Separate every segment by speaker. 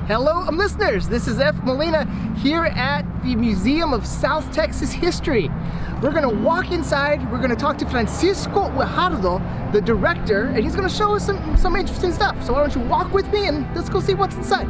Speaker 1: Hello, listeners. This is Ef'n here at the Museum of South Texas History. We're going to walk inside. We're going to talk to Francisco Guajardo, the director, and he's going to show us some interesting stuff. So why don't you walk with me and let's go see what's inside.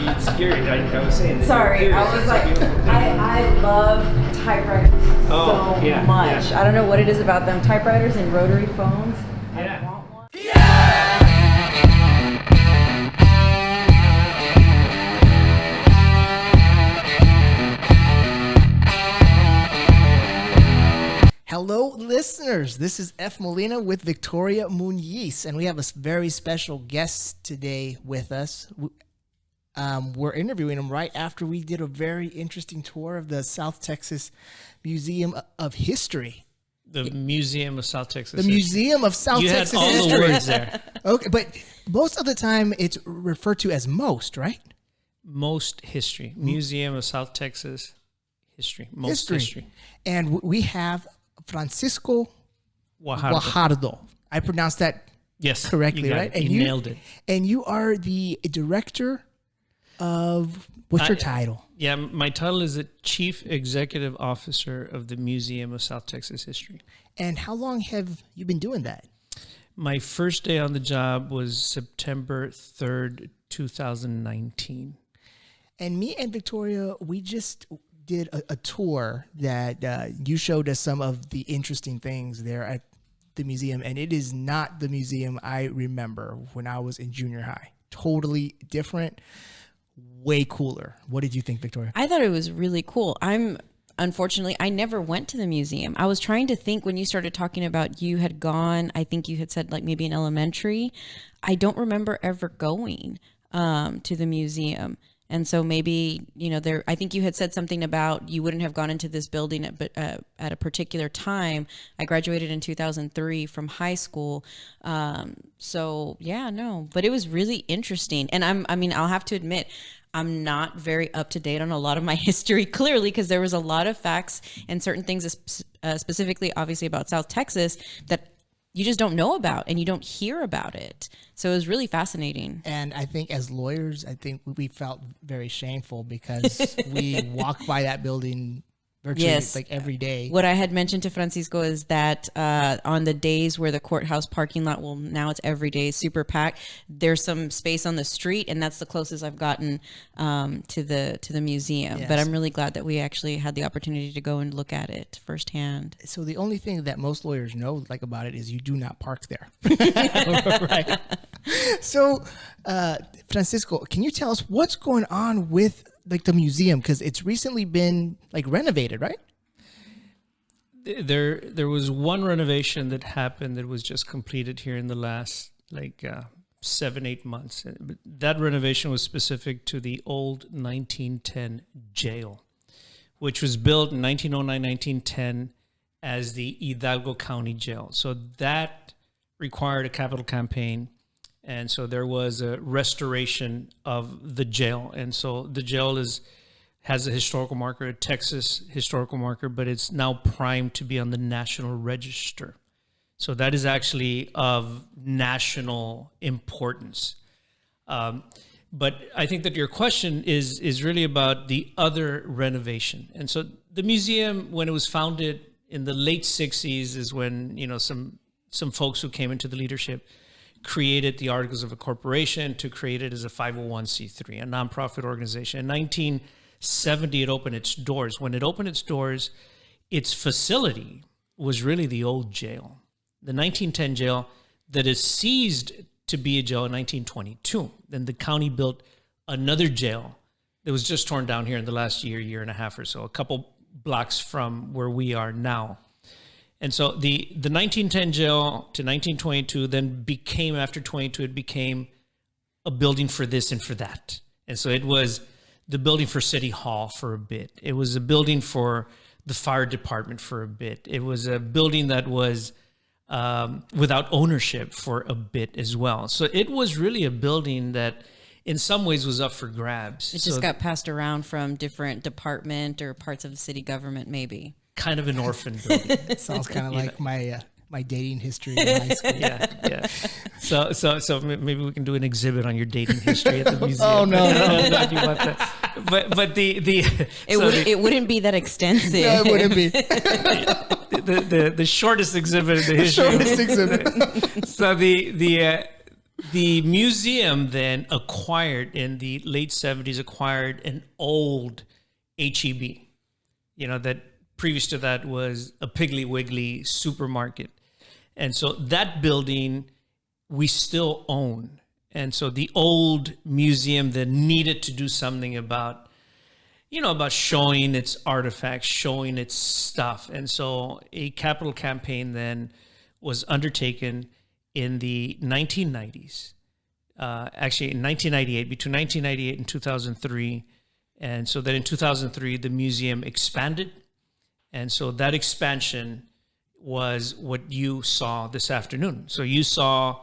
Speaker 2: It's scary. I was saying.
Speaker 3: Sorry, I was like, I love typewriters so much.
Speaker 2: Yeah.
Speaker 3: I don't know what it is about them. Typewriters and rotary phones.
Speaker 2: Yeah.
Speaker 3: I want one.
Speaker 1: Hello, listeners. This is Ef'n with Victoria Muniz, and we have a very special guest today with us. We're interviewing him right after we did a very interesting tour of the South Texas Museum of History.
Speaker 2: The Museum of South Texas.
Speaker 1: The Museum of South Texas
Speaker 2: You had all
Speaker 1: History.
Speaker 2: the words there.
Speaker 1: Okay, but most of the time it's referred to as MOST, right?
Speaker 2: Most history. Museum of South Texas History. Most history.
Speaker 1: And we have Francisco
Speaker 2: Guajardo.
Speaker 1: Guajardo. I pronounced that correctly, right?
Speaker 2: And you nailed it.
Speaker 1: And you are the director of, what's your title?
Speaker 2: Yeah, my title is the Chief Executive Officer of the Museum of South Texas History.
Speaker 1: And how long have you been doing that?
Speaker 2: My first day on the job was September 3rd, 2019.
Speaker 1: And me and Victoria, we just did a tour that you showed us some of the interesting things there at the museum. And it is not the museum I remember when I was in junior high. Totally different. Way cooler. What did you think, Victoria?
Speaker 3: I thought it was really cool. Unfortunately, I never went to the museum. I was trying to think when you started talking about you had gone, I think you had said like maybe in elementary. I don't remember ever going to the museum. And so maybe, I think you had said something about you wouldn't have gone into this building at a particular time. I graduated in 2003 from high school. But it was really interesting. And I'll have to admit, I'm not very up to date on a lot of my history, clearly, because there was a lot of facts and certain things, specifically, obviously, about South Texas that you just don't know about and you don't hear about it. So it was really fascinating.
Speaker 1: And I think as lawyers, I think we felt very shameful because we walked by that building virtually like every day.
Speaker 3: What I had mentioned to Francisco is that on the days where the courthouse parking lot, well, now it's every day super packed. There's some space on the street, and that's the closest I've gotten to the museum.
Speaker 1: Yes.
Speaker 3: But I'm really glad that we actually had the opportunity to go and look at it firsthand.
Speaker 1: So the only thing that most lawyers know like about it is you do not park there. Right. So, Francisco, can you tell us what's going on with like the museum, because it's recently been like renovated, right?
Speaker 2: There was one renovation that happened that was just completed here in the last 7-8 months. That renovation was specific to the old 1910 jail, which was built in 1909-1910 as the Hidalgo County Jail. So that required a capital campaign. And so there was a restoration of the jail. And so the jail has a historical marker, a Texas historical marker, but it's now primed to be on the National Register. So that is actually of national importance. But I think that your question is really about the other renovation. And so the museum, when it was founded in the late 60s, is when, some folks who came into the leadership created the Articles of Incorporation to create it as a 501c3, a nonprofit organization. In 1970, it opened its doors. When it opened its doors, its facility was really the old jail, the 1910 jail that is ceased to be a jail in 1922. Then the county built another jail that was just torn down here in the last year and a half or so, a couple blocks from where we are now. And so the 1910 jail to 1922 then became, after 22, it became a building for this and for that. And so it was the building for City Hall for a bit. It was a building for the fire department for a bit. It was a building that was without ownership for a bit as well. So it was really a building that in some ways was up for grabs.
Speaker 3: It just got passed around from different department or parts of the city government, maybe.
Speaker 2: Kind of an orphan building.
Speaker 1: Sounds kind of like my dating history in high school.
Speaker 2: Yeah. So maybe we can do an exhibit on your dating history at the museum.
Speaker 1: Oh no.
Speaker 2: But
Speaker 3: it wouldn't be that extensive.
Speaker 1: No, it wouldn't be.
Speaker 2: the shortest exhibit in the history.
Speaker 1: Shortest exhibit.
Speaker 2: So the museum then acquired in the late 70s an old HEB. That previous to that was a Piggly Wiggly supermarket. And so that building we still own. And so the old museum then needed to do something about showing its artifacts, showing its stuff. And so a capital campaign then was undertaken in the 1990s, actually in 1998, between 1998 and 2003. And so then in 2003, the museum expanded. And so that expansion was what you saw this afternoon. So you saw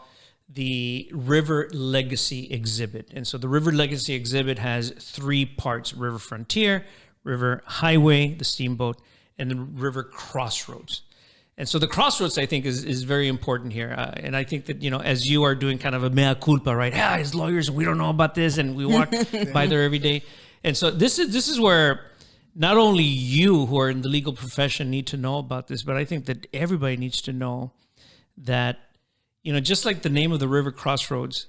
Speaker 2: the River Legacy exhibit. And so the River Legacy exhibit has 3 parts: River Frontier, River Highway, the steamboat, and the River Crossroads. And so the Crossroads, I think, is very important here. And I think that, as you are doing kind of a mea culpa, right? As lawyers, we don't know about this, and we walk by there every day. And so this is where not only you who are in the legal profession need to know about this, but I think that everybody needs to know that, just like the name of the River Crossroads,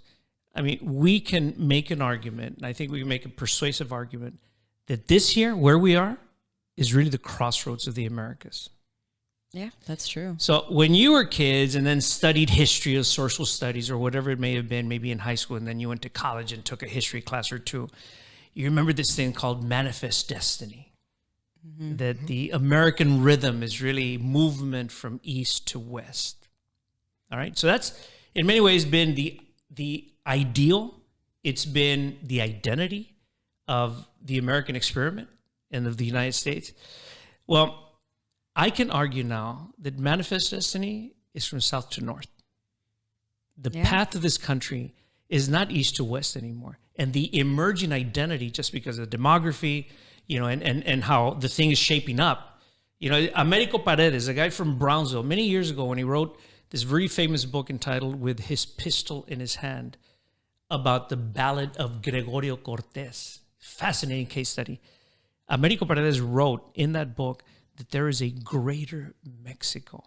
Speaker 2: I mean, we can make an argument, and I think we can make a persuasive argument, that this here, where we are, is really the crossroads of the Americas.
Speaker 3: Yeah, that's true.
Speaker 2: So when you were kids and then studied history or social studies or whatever it may have been, maybe in high school, and then you went to college and took a history class or two, you remember this thing called manifest destiny. Mm-hmm. That the American rhythm is really movement from east to west. All right. So that's in many ways been the ideal. It's been the identity of the American experiment and of the United States. Well, I can argue now that manifest destiny is from south to north. The path of this country is not east to west anymore. and the emerging identity just because of demography, and how the thing is shaping up. Americo Paredes, a guy from Brownsville, many years ago when he wrote this very famous book entitled With His Pistol in His Hand about the Ballad of Gregorio Cortés. Fascinating case study. Americo Paredes wrote in that book that there is a greater Mexico.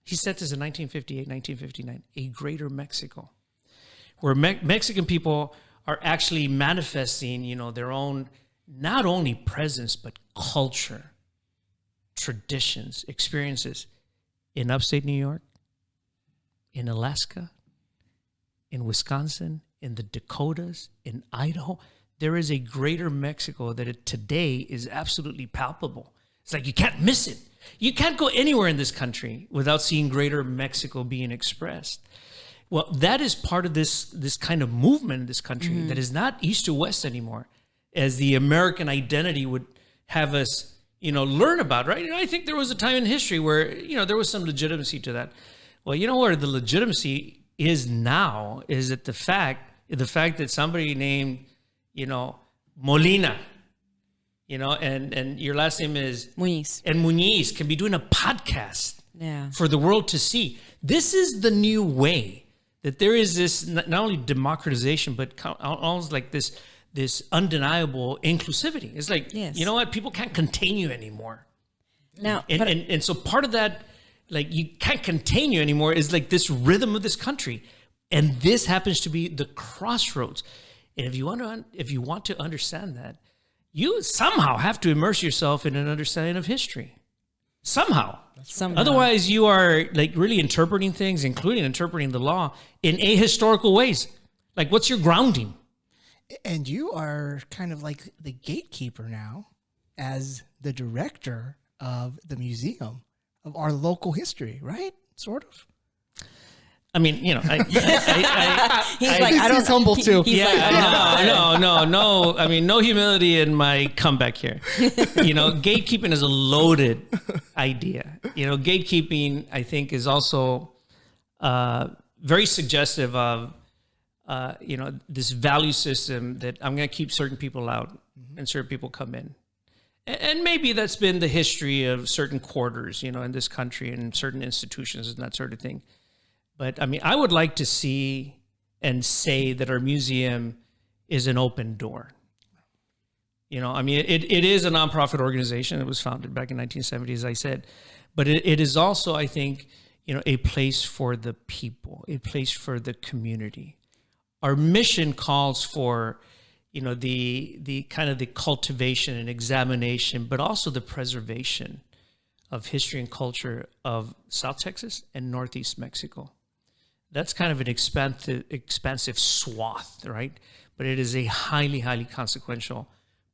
Speaker 2: He said this in 1958, 1959, a greater Mexico, where Mexican people are actually manifesting, their own, not only presence, but culture, traditions, experiences in upstate New York, in Alaska, in Wisconsin, in the Dakotas, in Idaho. There is a greater Mexico that today is absolutely palpable. It's like you can't miss it. You can't go anywhere in this country without seeing greater Mexico being expressed. Well, that is part of this kind of movement in this country that is not east or west anymore, as the American identity would have us, learn about, right? I think there was a time in history where, there was some legitimacy to that. Well, where the legitimacy is now is that the fact that somebody named, Molina, and your last name is
Speaker 3: Muñiz.
Speaker 2: And Muñiz can be doing a podcast for the world to see. This is the new way that there is this not only democratization, but almost like this undeniable inclusivity. It's like, you know what? People can't contain you anymore.
Speaker 3: Now,
Speaker 2: and so part of that, like you can't contain you anymore, is like this rhythm of this country. And this happens to be the crossroads. And if you want to understand that, you somehow have to immerse yourself in an understanding of history. Somehow. Otherwise, you are like really interpreting things, including interpreting the law, in ahistorical ways. Like, what's your grounding?
Speaker 1: And you are kind of like the gatekeeper now as the director of the museum of our local history, right? Sort of.
Speaker 2: I mean,
Speaker 3: he's like, I don't.
Speaker 1: He's humble too.
Speaker 3: He's
Speaker 2: No. I mean, no humility in my comeback here. Gatekeeping is a loaded idea. Gatekeeping, I think, is also very suggestive of, this value system that I'm going to keep certain people out and certain people come in. And maybe that's been the history of certain quarters, in this country and certain institutions and that sort of thing. But I mean, I would like to see and say that our museum is an open door. It is a nonprofit organization. It was founded back in 1970, as I said. But it is also, I think, a place for the people, a place for the community. Our mission calls for, the kind of the cultivation and examination, but also the preservation of history and culture of South Texas and Northeast Mexico. That's kind of an expansive swath, right? But it is a highly, highly consequential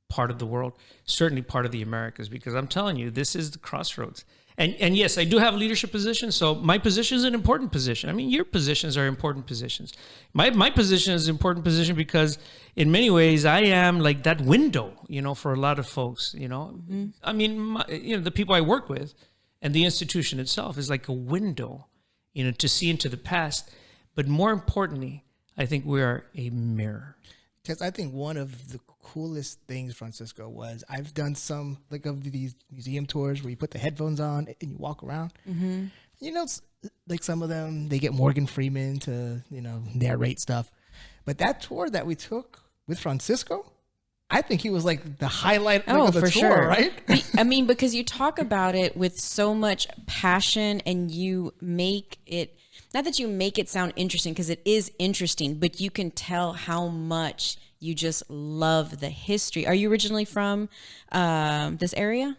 Speaker 2: part of the world, certainly part of the Americas, because I'm telling you, this is the crossroads. And yes, I do have a leadership position, so my position is an important position. I mean, your positions are important positions. My position is an important position because in many ways, I am like that window, for a lot of folks, I mean, the people I work with and the institution itself is like a window, to see into the past. But more importantly, I think we are a mirror.
Speaker 1: Because I think one of the coolest things, Francisco, was I've done some of these museum tours where you put the headphones on and you walk around. Like some of them, they get Morgan Freeman to, narrate stuff. But that tour that we took with Francisco, I think he was like the highlight of the tour,
Speaker 3: sure.
Speaker 1: Right?
Speaker 3: I mean, because you talk about it with so much passion and you make it, not that you make it sound interesting, because it is interesting, but you can tell how much you just love the history. Are you originally from this area?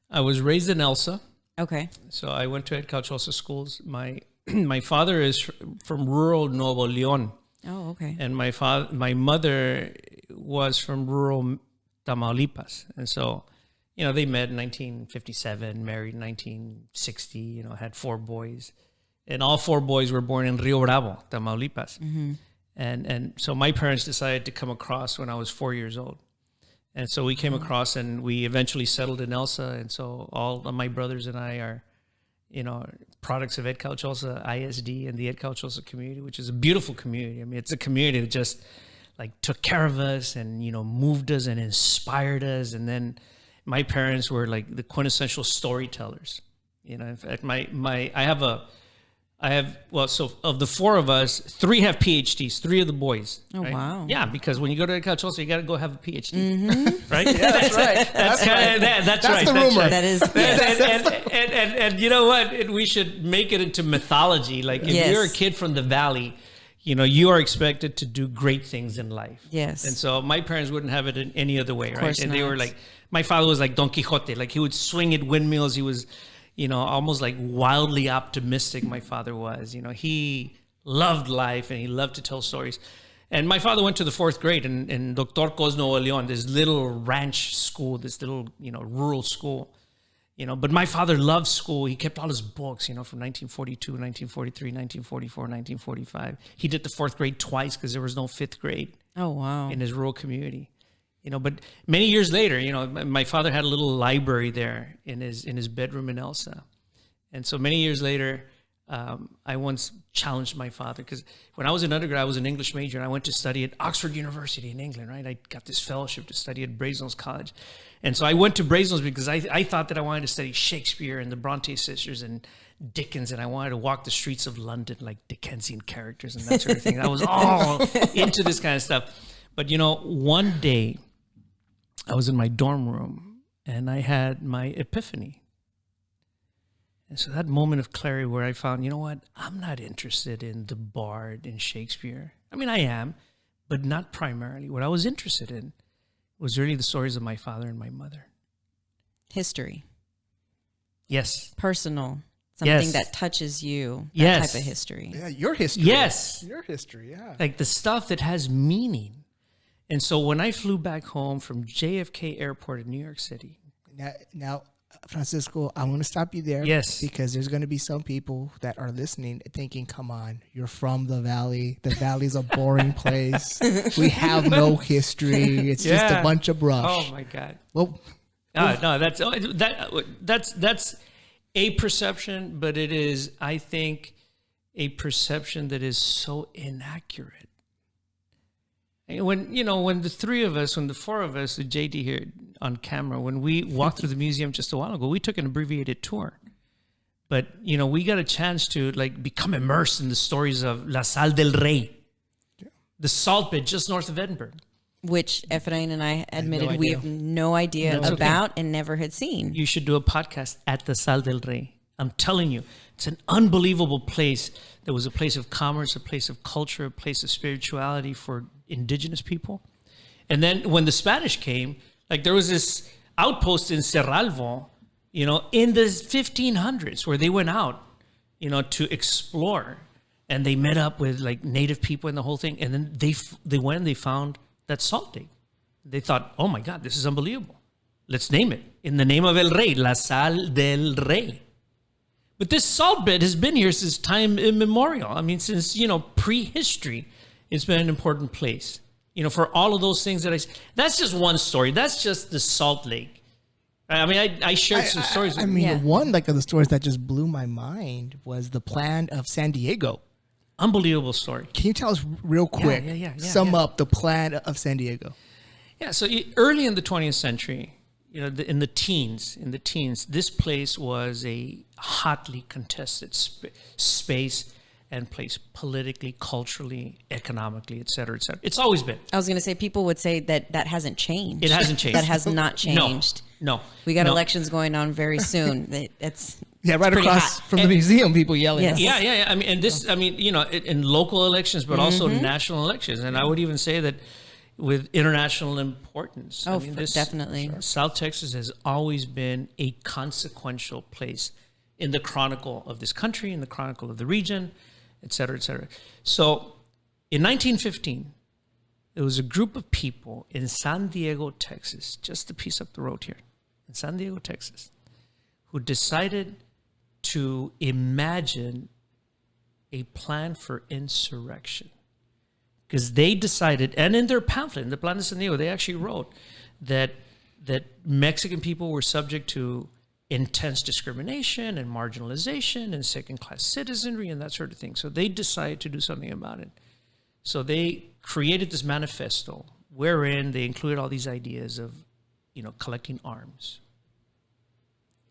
Speaker 2: I was raised in Elsa.
Speaker 3: Okay.
Speaker 2: So I went to Ed Calchosa schools. My father is from rural Nuevo León.
Speaker 3: Oh, okay.
Speaker 2: And my mother was from rural Tamaulipas. And so, they met in 1957, married in 1960, had 4 boys. And all 4 boys were born in Rio Bravo, Tamaulipas. Mm-hmm. And so my parents decided to come across when I was 4 years old. And so we came across and we eventually settled in Elsa. And so all of my brothers and I are, products of Ed Calchosa ISD and the Ed Calchosa community, which is a beautiful community. I mean, it's a community that just like took care of us and, you know, moved us and inspired us. And then my parents were like the quintessential storytellers. You know, in fact, so of the four of us, three have PhDs, three of the boys.
Speaker 3: Oh,
Speaker 2: right?
Speaker 3: wow.
Speaker 2: Yeah, because when you go to Calchoso, you got to go have a PhD, right?
Speaker 1: Yeah, that's right.
Speaker 2: That's right. That's right.
Speaker 1: the rumor.
Speaker 2: Right.
Speaker 3: That is, yes.
Speaker 2: And you know what? We should make it into mythology. Like if
Speaker 3: Yes.
Speaker 2: you're a kid from the valley, you know, you are expected to do great things in life.
Speaker 3: Yes.
Speaker 2: And so my parents wouldn't have it in any other way, right? And they were
Speaker 3: not.
Speaker 2: like, my father was like Don Quixote. Like he would swing at windmills. He was, you know, almost like wildly optimistic. My father was, you know, he loved life and he loved to tell stories. And my father went to the 4th grade in Doctor Cosno Leon, this little ranch school, this little, you know, rural school, you know. But my father loved school. He kept all his books, you know, from 1942, 1943, 1944, 1945. He did the 4th grade twice because there was no 5th grade
Speaker 3: Oh, wow.
Speaker 2: in his rural community. You know, but many years later, you know, my father had a little library there in his bedroom in Elsa. And so many years later, I once challenged my father because when I was an undergrad, I was an English major and I went to study at Oxford University in England, right? I got this fellowship to study at Brasenose College. And so I went to Brasenose because I thought that I wanted to study Shakespeare and the Bronte sisters and Dickens, and I wanted to walk the streets of London like Dickensian characters and that sort of thing. I was all into this kind of stuff. But, you know, one day I was in my dorm room and I had my epiphany. And so that moment of clarity where I found, you know what, I'm not interested in the Bard and Shakespeare. I mean, I am, but not primarily. What I was interested in was really the stories of my father and my mother.
Speaker 3: History.
Speaker 2: Yes.
Speaker 3: Personal. Something
Speaker 2: Yes.
Speaker 3: that touches you. That
Speaker 2: Yes.
Speaker 3: type of history.
Speaker 1: Yeah, your history.
Speaker 2: Yes.
Speaker 1: Your history, yeah.
Speaker 2: Like the stuff that has meaning. And so when I flew back home from JFK Airport in New York City.
Speaker 1: Now, Francisco, I want to stop you there.
Speaker 2: Yes.
Speaker 1: Because there's going to be some people that are listening thinking, come on, you're from the valley. The valley's a boring place. We have no history. It's just a
Speaker 2: Yeah.
Speaker 1: bunch of brush.
Speaker 2: Oh my God.
Speaker 1: Well,
Speaker 2: No, that's a perception, but it is, I think, a perception that is so inaccurate. And when the four of us, the JD here on camera, when we walked through the museum just a while ago, we took an abbreviated tour. But, you know, we got a chance to like become immersed in the stories of La Sal del Rey, the salt bed just north of Edinburgh.
Speaker 3: Which Ef'n and I admitted we
Speaker 1: idea.
Speaker 3: have no idea
Speaker 2: That's okay.
Speaker 3: about and never had seen.
Speaker 2: You should do a podcast at the Sal del Rey. I'm telling you, it's an unbelievable place. There was a place of commerce, a place of culture, a place of spirituality for indigenous people. And then when the Spanish came, like there was this outpost in Cerralvo, you know, in the 1500s where they went out, you know, to explore. And they met up with like native people and the whole thing. And then they went and they found that salt lake. They thought, oh my God, this is unbelievable. Let's name it in the name of El Rey, La Sal del Rey. But this salt bed has been here since time immemorial. I mean, since, you know, prehistory, it's been an important place. You know, for all of those things that's just one story. That's just the salt lake. I mean, I shared some stories.
Speaker 1: I mean,
Speaker 3: Yeah.
Speaker 1: one of the stories that just blew my mind was the plan of San Diego.
Speaker 2: Unbelievable story.
Speaker 1: Can you tell us real quick, sum up the plan of San Diego?
Speaker 2: Yeah, so early in the 20th century, you know, in the teens, this place was a hotly contested space and place politically, culturally, economically, et cetera, et cetera. It's always been.
Speaker 3: I was going to say, people would say that hasn't changed.
Speaker 2: It hasn't changed.
Speaker 3: That has not changed.
Speaker 2: No.
Speaker 3: We got
Speaker 2: no.
Speaker 3: elections going on very soon. It's
Speaker 1: Right
Speaker 3: pretty
Speaker 1: across
Speaker 3: hot.
Speaker 1: from the museum, people yelling.
Speaker 3: Yes.
Speaker 2: Yeah. I mean, you know, in local elections, but also national elections. And I would even say that with international importance.
Speaker 3: Oh,
Speaker 2: I mean,
Speaker 3: definitely.
Speaker 2: South Texas has always been a consequential place in the chronicle of this country, in the chronicle of the region, et cetera, et cetera. So in 1915, there was a group of people in San Diego, Texas, just a piece up the road here, in San Diego, Texas, who decided to imagine a plan for insurrection. Because they decided, and in their pamphlet, in the Plan de San Diego, they actually wrote that Mexican people were subject to intense discrimination and marginalization and second-class citizenry and that sort of thing. So they decided to do something about it. So they created this manifesto wherein they included all these ideas of, collecting arms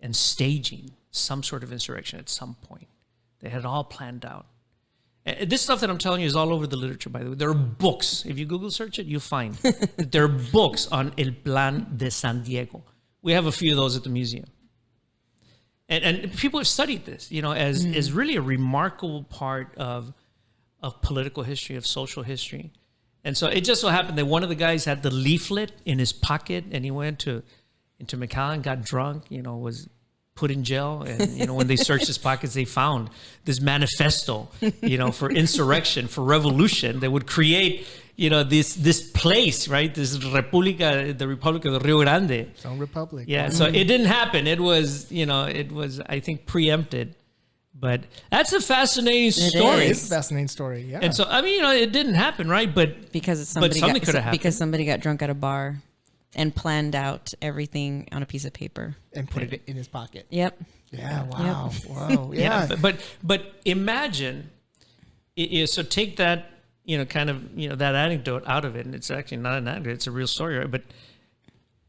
Speaker 2: and staging some sort of insurrection at some point. They had it all planned out. And this stuff that I'm telling you is all over the literature, by the way. There are books. If you Google search it, you'll find that there are books on El Plan de San Diego. We have a few of those at the museum. And people have studied this, as really a remarkable part of political history, of social history. And so it just so happened that one of the guys had the leaflet in his pocket, and he went into McAllen, got drunk, was put in jail. And, when they searched his pockets, they found this manifesto, for insurrection, for revolution that would create, this place, right? This the Republic of the Rio Grande.
Speaker 1: Its own republic.
Speaker 2: Yeah. So it didn't happen. It was, I think, preempted. But that's a fascinating story.
Speaker 1: It is a fascinating story, yeah.
Speaker 2: And so, it didn't happen, right? But something could have happened.
Speaker 3: Because somebody got drunk at a bar and planned out everything on a piece of paper.
Speaker 1: And put it in his pocket.
Speaker 3: Yep.
Speaker 1: Yeah, wow.
Speaker 3: Yep.
Speaker 1: Wow. Yeah.
Speaker 2: But imagine, so take that, that anecdote out of it. And it's actually not an anecdote, it's a real story, right?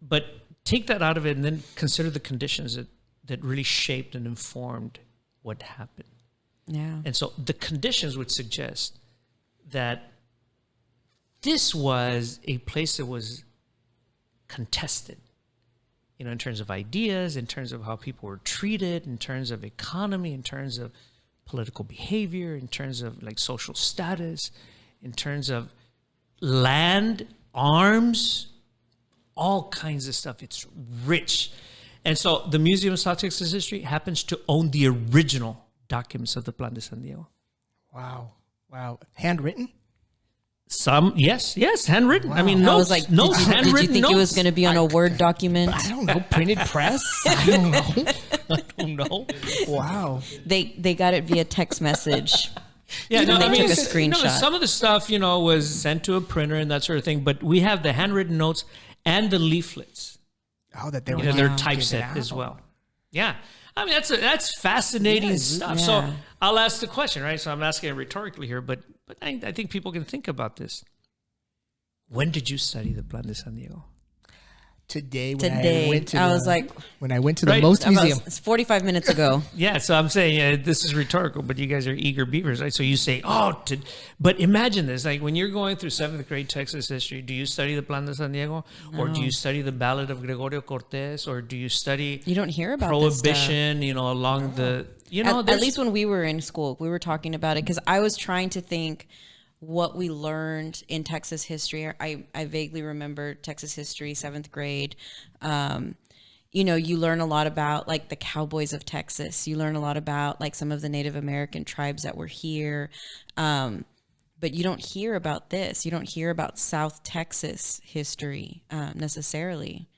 Speaker 2: But take that out of it and then consider the conditions that really shaped and informed what happened.
Speaker 3: Yeah.
Speaker 2: And so the conditions would suggest that this was a place that was contested, in terms of ideas, in terms of how people were treated, in terms of economy, in terms of political behavior, in terms of like social status, in terms of land, arms, all kinds of stuff. It's rich. And so the Museum of South Texas History happens to own the original documents of the Plan de San Diego.
Speaker 1: Wow. Handwritten?
Speaker 2: Some, yes, handwritten.
Speaker 1: Wow.
Speaker 2: I mean,
Speaker 3: I
Speaker 2: notes,
Speaker 3: was like,
Speaker 2: notes,
Speaker 3: did you
Speaker 2: handwritten
Speaker 3: think
Speaker 2: notes.
Speaker 3: it was going to be on a Word document?
Speaker 1: I don't know. Printed press? I don't know.
Speaker 2: I don't know.
Speaker 1: Wow.
Speaker 3: They got it via text message.
Speaker 2: Yeah,
Speaker 3: And they took a screenshot.
Speaker 2: Some of the stuff, was sent to a printer and that sort of thing. But we have the handwritten notes and the leaflets.
Speaker 1: Oh, that they were
Speaker 2: They're typeset as well. Yeah. I mean, that's fascinating stuff.
Speaker 3: Yeah.
Speaker 2: So I'll ask the question, right? So I'm asking it rhetorically here, but I think people can think about this. When did you study the Plan de San Diego?
Speaker 1: Today,
Speaker 3: when
Speaker 1: I went to the
Speaker 2: Right.
Speaker 1: Most Museum.
Speaker 3: It's 45 minutes ago.
Speaker 2: Yeah, so I'm saying this is rhetorical, but you guys are eager beavers, right? So you say, but imagine this, like when you're going through 7th grade Texas history, do you study the Plan de San Diego?
Speaker 3: No.
Speaker 2: Or do you study the Ballad of Gregorio Cortes? Or do you study
Speaker 3: You don't hear about
Speaker 2: Prohibition, along the,
Speaker 3: at least when we were in school, we were talking about it because I was trying to think what we learned in Texas history. I vaguely remember Texas history, 7th grade. You learn a lot about like the cowboys of Texas. You learn a lot about like some of the Native American tribes that were here. But you don't hear about this. You don't hear about South Texas history necessarily.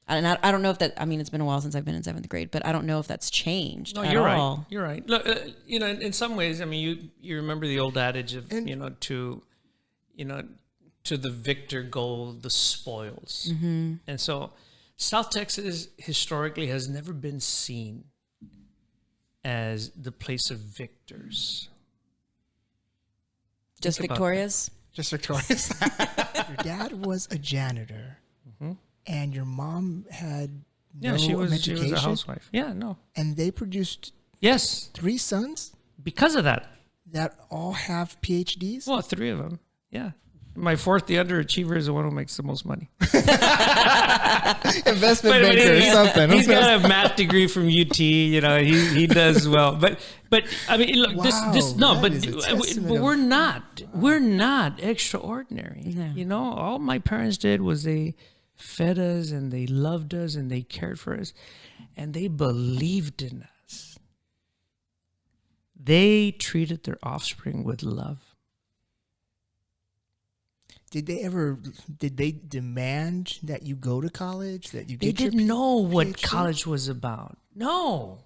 Speaker 3: And I don't know if that, it's been a while since I've been in 7th grade, but I don't know if that's changed at all.
Speaker 2: You're right. Look, in some ways, you remember the old adage of, to the victor go the spoils.
Speaker 3: Mm-hmm.
Speaker 2: And so South Texas historically has never been seen as the place of victors.
Speaker 3: Just victorious?
Speaker 1: Just victorious. Your dad was a janitor.
Speaker 2: Mm-hmm.
Speaker 1: And your mom had
Speaker 2: she was
Speaker 1: education,
Speaker 2: a housewife. Yeah, no.
Speaker 1: And they produced
Speaker 2: 3
Speaker 1: sons
Speaker 2: because of that.
Speaker 1: That all have PhDs?
Speaker 2: Well, 3 of them. Yeah. My 4th, the underachiever, is the one who makes the most money.
Speaker 1: Investment banker or something.
Speaker 2: He's got a math degree from UT. He does well. But look,
Speaker 1: wow,
Speaker 2: but we're not extraordinary.
Speaker 3: No.
Speaker 2: All my parents did was they fed us and they loved us and they cared for us and they believed in us. They treated their offspring with love.
Speaker 1: Did they demand that you go to college, that you
Speaker 2: They
Speaker 1: get your
Speaker 2: didn't know what
Speaker 1: PhD?
Speaker 2: college was about. No.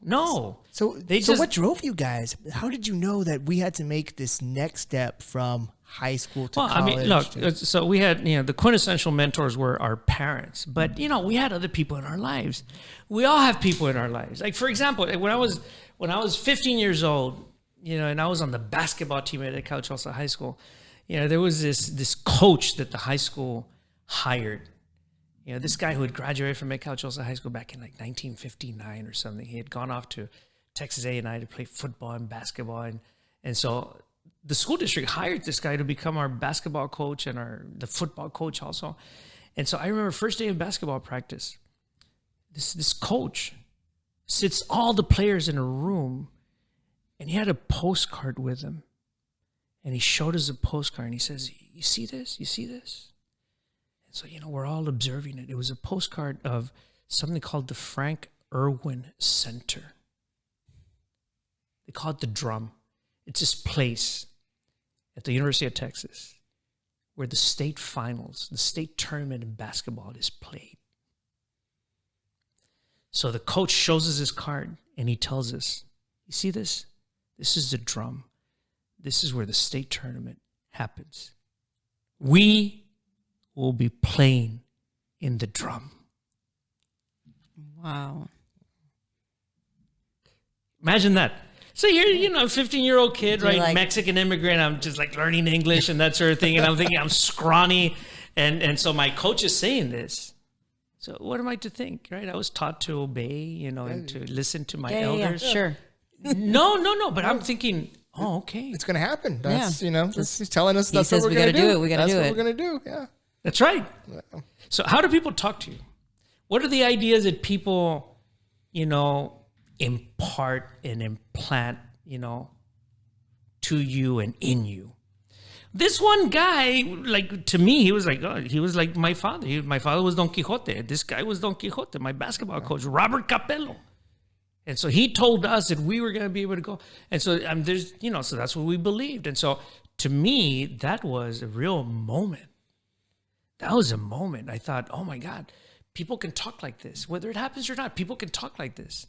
Speaker 1: So
Speaker 2: just-
Speaker 1: what drove you guys? How did you know that we had to make this next step from high school to college?
Speaker 2: So we had, the quintessential mentors were our parents, but we had other people in our lives. We all have people in our lives. Like for example, when I was 15 years old, and I was on the basketball team at Cal Chelsea High School, there was this coach that the high school hired. This guy who had graduated from McAllister High School back in like 1959 or something. He had gone off to Texas A&I to play football and basketball. And so the school district hired this guy to become our basketball coach and the football coach also. And so I remember first day of basketball practice, this coach sits all the players in a room, and he had a postcard with him. And he showed us a postcard, and he says, you see this? You see this? And so, we're all observing it. It was a postcard of something called the Frank Irwin Center. They call it the Drum. It's this place at the University of Texas where the state finals, the state tournament in basketball is played. So the coach shows us his card, and he tells us, you see this? This is the Drum. This is where the state tournament happens. We will be playing in the Drum.
Speaker 3: Wow.
Speaker 2: Imagine that. So you're, a 15-year-old kid, right?
Speaker 3: Like,
Speaker 2: Mexican immigrant. I'm just like learning English and that sort of thing. And I'm thinking I'm scrawny. And so my coach is saying this. So what am I to think, right? I was taught to obey, and to listen to my elders.
Speaker 3: Yeah, sure.
Speaker 2: No. But I'm thinking, oh, okay.
Speaker 1: It's going to happen. That's, he's telling us that's
Speaker 3: says
Speaker 1: what we're
Speaker 3: we
Speaker 1: going to
Speaker 3: gotta
Speaker 1: do.
Speaker 3: do it. We gotta
Speaker 1: that's
Speaker 3: do
Speaker 1: what
Speaker 3: it.
Speaker 1: we're going to do. Yeah.
Speaker 2: That's right. So how do people talk to you? What are the ideas that people, impart and implant, to you and in you? This one guy, like, to me, he was like my father. My father was Don Quixote. This guy was Don Quixote, my basketball coach, Robert Capello. And so he told us that we were going to be able to go. And so so that's what we believed. And so to me, that was a real moment. That was a moment. I thought, oh my God, people can talk like this. Whether it happens or not, people can talk like this.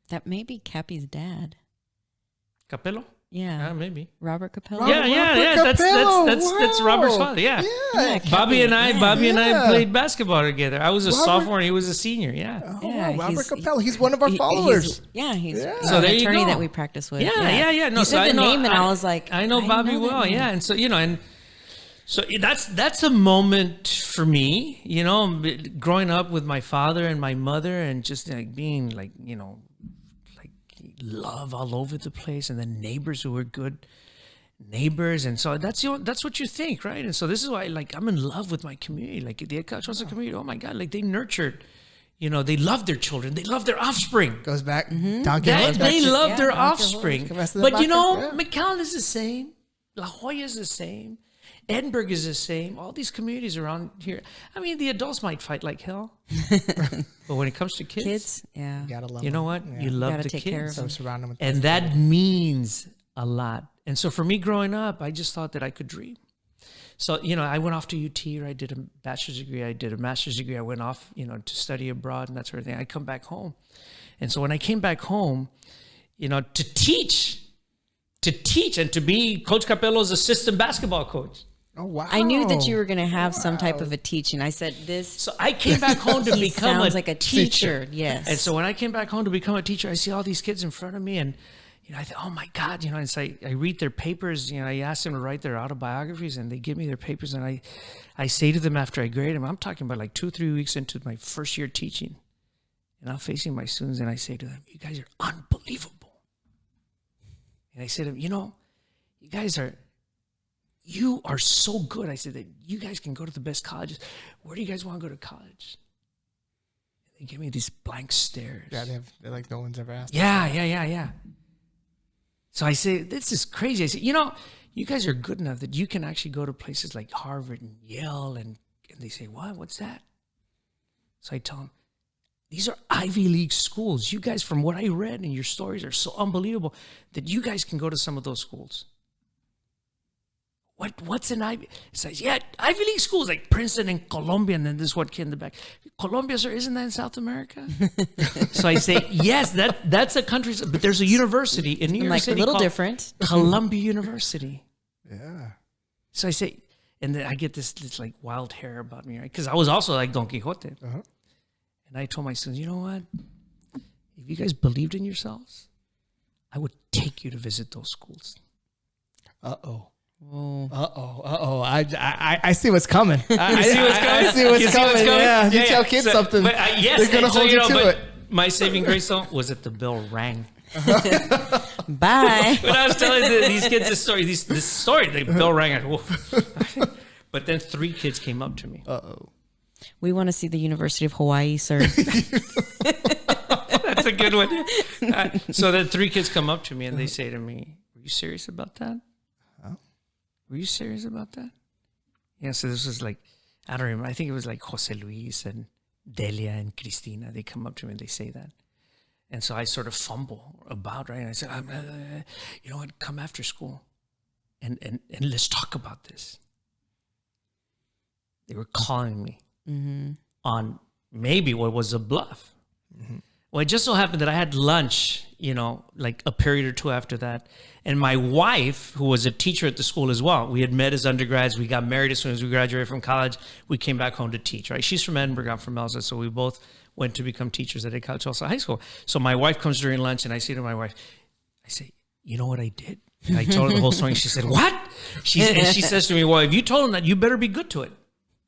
Speaker 3: That may be Cappy's dad.
Speaker 2: Capello?
Speaker 3: Yeah.
Speaker 2: Maybe.
Speaker 3: Robert Capello.
Speaker 2: Yeah. That's Robert's father. Yeah. Bobby and I played basketball together. I was a sophomore and he was a senior. Yeah.
Speaker 3: Yeah,
Speaker 1: Robert Capello. He's one of our followers.
Speaker 3: He's
Speaker 2: So
Speaker 3: an
Speaker 2: there you
Speaker 3: attorney
Speaker 2: go.
Speaker 3: that we practice with.
Speaker 2: Yeah. No,
Speaker 3: you
Speaker 2: so
Speaker 3: said
Speaker 2: I
Speaker 3: the
Speaker 2: know,
Speaker 3: name, and I was like,
Speaker 2: I know Bobby
Speaker 3: know that
Speaker 2: well.
Speaker 3: name.
Speaker 2: Yeah, and so so that's a moment for me. Growing up with my father and my mother, and just like being like love all over the place, and then neighbors who were good neighbors, and so that's what you think, right? And so this is why, like, I'm in love with my community, like the Ecachosa community. Oh my God, like they nurtured, they love their children, they love their offspring.
Speaker 1: Goes back.
Speaker 2: They love their offspring. But
Speaker 1: Yeah.
Speaker 2: McAllen is the same, La Jolla is the same, Edinburgh is the same. All these communities around here. I mean, the adults might fight like hell, but when it comes to kids,
Speaker 3: yeah,
Speaker 1: You gotta love
Speaker 2: you know
Speaker 1: them.
Speaker 2: what?
Speaker 1: Yeah.
Speaker 2: You love
Speaker 3: gotta
Speaker 2: the
Speaker 3: take care
Speaker 2: kids.
Speaker 3: of
Speaker 1: So surround them with
Speaker 2: And that means a lot. And so for me growing up, I just thought that I could dream. So, I went off to UT, I did a bachelor's degree, I did a master's degree. I went off, to study abroad and that sort of thing. I come back home. And so when I came back home, to teach and to be Coach Capello's assistant basketball coach.
Speaker 1: Oh, wow.
Speaker 3: I knew that you were going to have some type of a teaching. I said this.
Speaker 2: So I came back home to
Speaker 3: he
Speaker 2: become
Speaker 3: sounds like a teacher. Yes.
Speaker 2: And so when I came back home to become a teacher, I see all these kids in front of me, and I thought, oh my God, and so I read their papers. I ask them to write their autobiographies, and they give me their papers, and I say to them after I grade them, I'm talking about like 2-3 weeks into my first year teaching, and I'm facing my students, and I say to them, you guys are unbelievable. And I say to them, you are so good. I said that you guys can go to the best colleges. Where do you guys want to go to college? And they give me these blank stares.
Speaker 1: Yeah, they're like no one's ever asked.
Speaker 2: Yeah. So I say, this is crazy. I say, you guys are good enough that you can actually go to places like Harvard and Yale. And they say, what? What's that? So I tell them, these are Ivy League schools. You guys, from what I read in your stories, are so unbelievable that you guys can go to some of those schools. What's an Ivy? It says, Ivy League schools like Princeton and Columbia, and then this one kid in the back. Columbia, sir, isn't that in South America? So I say, yes, that's a country, but there's a university in New York City
Speaker 3: a little
Speaker 2: called
Speaker 3: different.
Speaker 2: Columbia University.
Speaker 1: Yeah.
Speaker 2: So I say, and then I get this like wild hair about me, right? Because I was also like Don Quixote.
Speaker 1: Uh-huh.
Speaker 2: And I told my students, you know what? If you guys believed in yourselves, I would take you to visit those schools.
Speaker 1: Uh-oh. I see what's coming. I see what's coming. I see what's coming. Yeah, you tell kids something.
Speaker 2: But, yes,
Speaker 1: they're gonna hold you to it.
Speaker 2: My saving grace song was that the bell rang.
Speaker 3: Bye.
Speaker 2: When I was telling these kids this story, the bell rang. I go, but then 3 kids came up to me.
Speaker 3: We want to see the University of Hawaii, sir.
Speaker 2: That's a good one. So then 3 kids come up to me and they say to me, "Were you serious about that? Were you serious about that?" Yeah. So this was like, I don't remember. I think it was like Jose Luis and Delia and Cristina. They come up to me and they say that. And so I sort of fumble about, right? And I said, you know what? Come after school and let's talk about this. They were calling me on maybe what was a bluff. Well, it just so happened that I had lunch, like a period or 2 after that. And my wife, who was a teacher at the school as well, we had met as undergrads. We got married as soon as we graduated from college. We came back home to teach, right? She's from Edinburgh, I'm from Elsa. So we both went to become teachers at Calchosa High School. So my wife comes during lunch and I say to my wife, I say, "You know what I did?" And I told her the whole story. She said, "What?" She says to me, "Well, if you told him that, you better be good to it.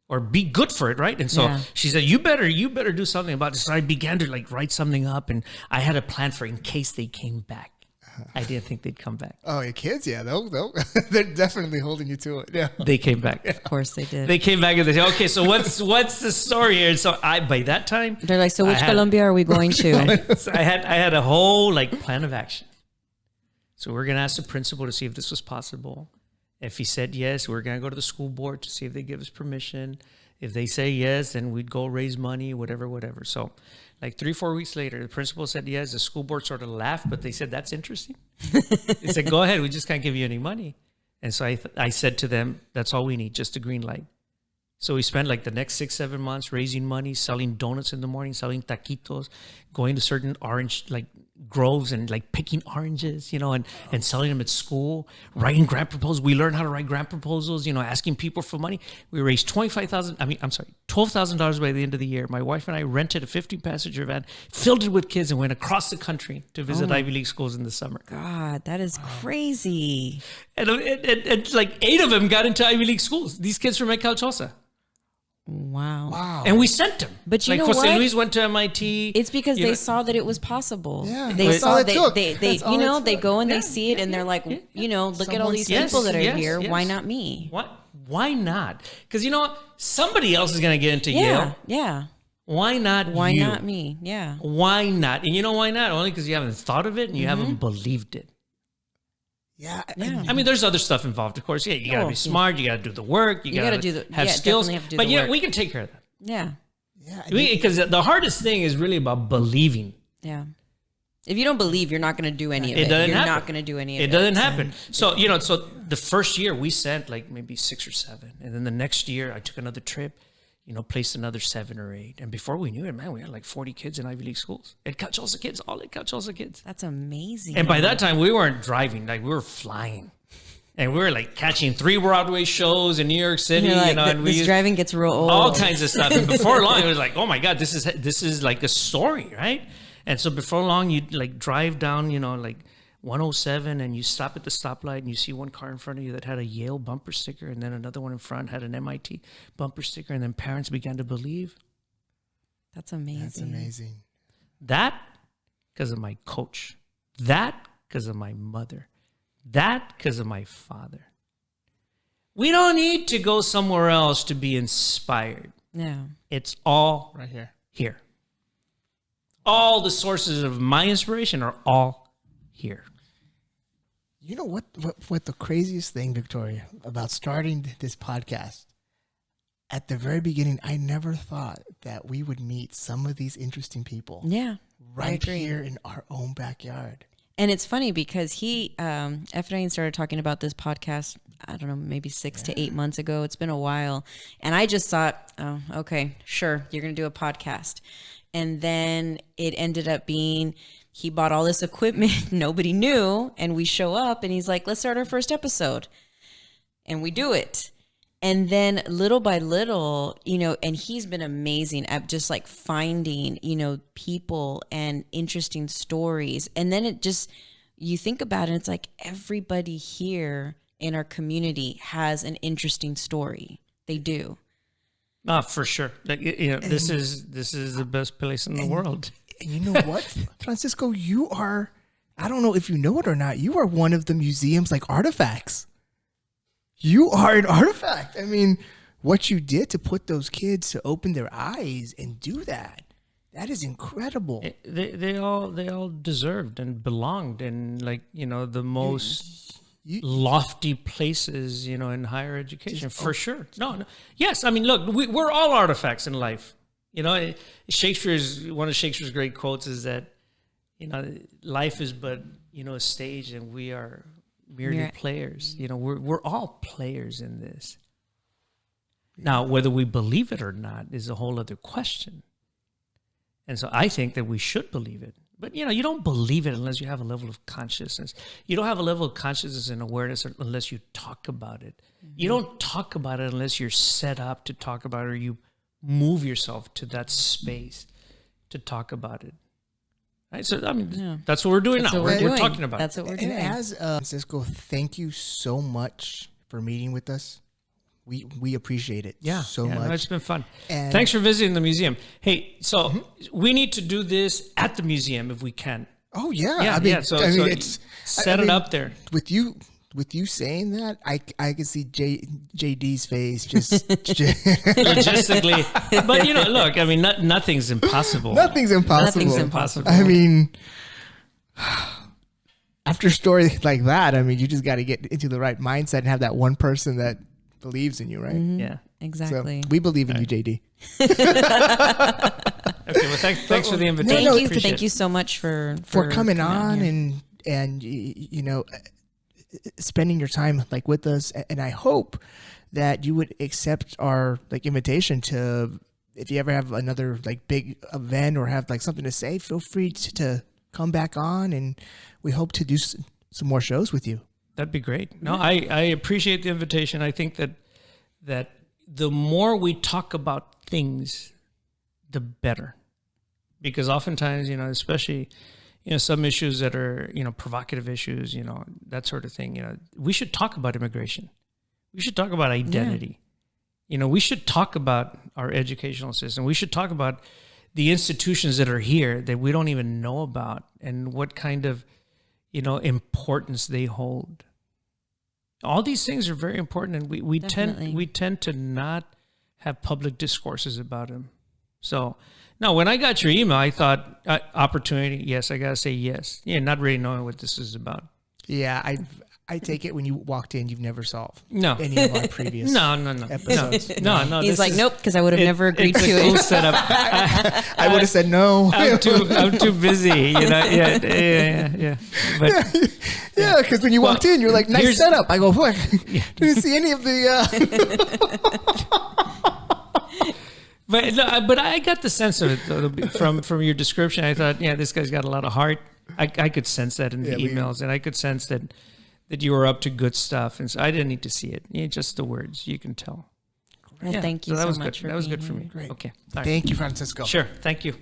Speaker 2: Or be good for it," right? And so she said, you better do something about this. So I began to write something up, and I had a plan for in case they came back. I didn't think they'd come back.
Speaker 1: Oh, your kids, yeah, they're definitely holding you to it. Yeah,
Speaker 2: they came back.
Speaker 3: Of course they did.
Speaker 2: They came back and they said, "Okay, so what's the story here?" And so by that time
Speaker 3: they're like, "So which Colombia are we going to?"
Speaker 2: So I had a whole plan of action. So we're gonna ask the principal to see if this was possible. If he said yes, we're going to go to the school board to see if they give us permission. If they say yes, then we'd go raise money, whatever. So 3-4 weeks later, the principal said yes. The school board sort of laughed, but they said, "That's interesting." They said, "Go ahead. We just can't give you any money." And so I said to them, "That's all we need, just a green light." So we spent the next 6-7 months raising money, selling donuts in the morning, selling taquitos, going to certain orange groves and picking oranges, and selling them at school, writing grant proposals. We learned how to write grant proposals, asking people for money. We raised $12,000 by the end of the year. My wife and I rented a 50-passenger van, filled it with kids, and went across the country to visit Ivy League schools in the summer.
Speaker 3: God, that is crazy.
Speaker 2: And 8 of them got into Ivy League schools. These kids from Calchosa.
Speaker 3: Wow.
Speaker 2: And we sent them.
Speaker 3: But you know
Speaker 2: Jose
Speaker 3: what?
Speaker 2: Luis went to MIT.
Speaker 3: It's because they saw that it was possible.
Speaker 1: Yeah.
Speaker 3: They saw they
Speaker 1: they
Speaker 3: go and they see it and they're like, look at all these people that are here.
Speaker 2: Yes.
Speaker 3: Why not me?
Speaker 2: What? Why not? Because somebody else is going to get into Yale.
Speaker 3: Yeah.
Speaker 2: Why not you?
Speaker 3: Why not me? Yeah.
Speaker 2: Why not? And you know why not? Only because you haven't thought of it and you haven't believed it.
Speaker 1: Yeah.
Speaker 2: I mean, there's other stuff involved, of course. Yeah, you got to be smart. You got to do the work. You got to have skills.
Speaker 3: Have to do
Speaker 2: but
Speaker 3: the work.
Speaker 2: we can take care of that.
Speaker 3: Yeah.
Speaker 1: Yeah.
Speaker 2: Because the hardest thing is really about believing.
Speaker 3: Yeah. If you don't believe, you're not going to do any of it.
Speaker 2: You're
Speaker 3: not going to do any of it.
Speaker 2: It doesn't happen. So, so the first year we sent maybe 6 or 7. And then the next year I took another trip, placed another 7 or 8. And before we knew it, man, we had 40 kids in Ivy League schools. All at Calchosa kids.
Speaker 3: That's amazing.
Speaker 2: And by that time we weren't driving, we were flying. And we were catching 3 Broadway shows in New York City, and
Speaker 3: this driving gets real old.
Speaker 2: All kinds of stuff. And before long, it was oh my God, this is like a story, right? And so before long, you'd drive down, 107, and you stop at the stoplight, and you see one car in front of you that had a Yale bumper sticker, and then another one in front had an MIT bumper sticker, and then parents began to believe.
Speaker 3: That's amazing.
Speaker 2: That because of my coach. That because of my mother. That because of my father. We don't need to go somewhere else to be inspired.
Speaker 3: Yeah.
Speaker 2: It's all right here. All the sources of my inspiration are all here.
Speaker 1: You know what the craziest thing, Victoria, about starting this podcast? At the very beginning, I never thought that we would meet some of these interesting people.
Speaker 3: Yeah.
Speaker 1: Right here in our own backyard.
Speaker 3: And it's funny because Ef'n started talking about this podcast, I don't know, maybe 6 to 8 months ago. It's been a while. And I just thought, oh, okay, sure, you're going to do a podcast. And then it ended up being, he bought all this equipment nobody knew. And we show up and he's like, let's start our first episode. And we do it. And then little by little, and he's been amazing at just finding, people and interesting stories. And then it just, you think about it, it's everybody here in our community has an interesting story. They do.
Speaker 2: For sure. Like, this is the best place in the world.
Speaker 1: And you know what, Francisco, you are, I don't know if you know it or not, you are one of the museum's like artifacts. You are an artifact. I mean, what you did to put those kids to open their eyes and do that is incredible.
Speaker 2: They all deserved and belonged in, like, the most lofty places, in higher education, for sure. No. Yes. I mean, look, we're all artifacts in life. One of Shakespeare's great quotes is that, life is but, a stage and we are merely players. We're all players in this. Now, whether we believe it or not is a whole other question. And so I think that we should believe it. But, you don't believe it unless you have a level of consciousness. You don't have a level of consciousness and awareness unless you talk about it. Mm-hmm. You don't talk about it unless you're set up to talk about it, or you move yourself to that space to talk about it. Right? So, I mean, that's what we're doing now. We're talking about it.
Speaker 3: That's what we're doing.
Speaker 1: And as Francisco, thank you so much for meeting with us. We appreciate it so much.
Speaker 2: No, it's been fun. And thanks for visiting the museum. Hey, so we need to do this at the museum if we can.
Speaker 1: Oh yeah, So
Speaker 2: it's set it up there.
Speaker 1: With you saying that, I can see JD's face just
Speaker 2: logistically. But look, I mean, nothing's impossible.
Speaker 1: Nothing's impossible. I mean, after a story like that, I mean, you just got to get into the right mindset and have that one person that believes in you, right?
Speaker 3: Mm-hmm. Yeah, exactly.
Speaker 1: So we believe in you, JD.
Speaker 2: Okay, well, thanks for the invitation.
Speaker 3: Thank you so much for
Speaker 1: coming on and spending your time like with us. And I hope that you would accept our like invitation to, if you ever have another like big event or have like something to say, feel free to come back on, and we hope to do some more shows with you.
Speaker 2: That'd be great. No, I appreciate the invitation. I think that the more we talk about things, the better. Because oftentimes, especially, some issues that are, provocative issues, that sort of thing, we should talk about immigration. We should talk about identity. Yeah. We should talk about our educational system. We should talk about the institutions that are here that we don't even know about, and what kind of, importance they hold. All these things are very important, and we tend to not have public discourses about them. So now, when I got your email, I thought opportunity. Yes, I gotta say yes. Yeah, not really knowing what this is about.
Speaker 1: Yeah, I take it when you walked in, you've never solved
Speaker 2: any
Speaker 1: of our previous episodes.
Speaker 2: No.
Speaker 3: He's like, nope, because I would have never agreed to it.
Speaker 2: Cool setup.
Speaker 1: I would have said no.
Speaker 2: I'm too busy. Yeah. But,
Speaker 1: because when you walked in, you're like, nice setup. I go, what? Didn't see any of the.
Speaker 2: But I got the sense of it from your description. I thought, this guy's got a lot of heart. I could sense that in the emails, and I could sense that you were up to good stuff. And so I didn't need to see it. Just the words, you can tell.
Speaker 3: Well, thank you so much.
Speaker 2: That was good for me.
Speaker 1: Great.
Speaker 2: Okay.
Speaker 1: Thank you, Francisco.
Speaker 2: Sure. Thank you.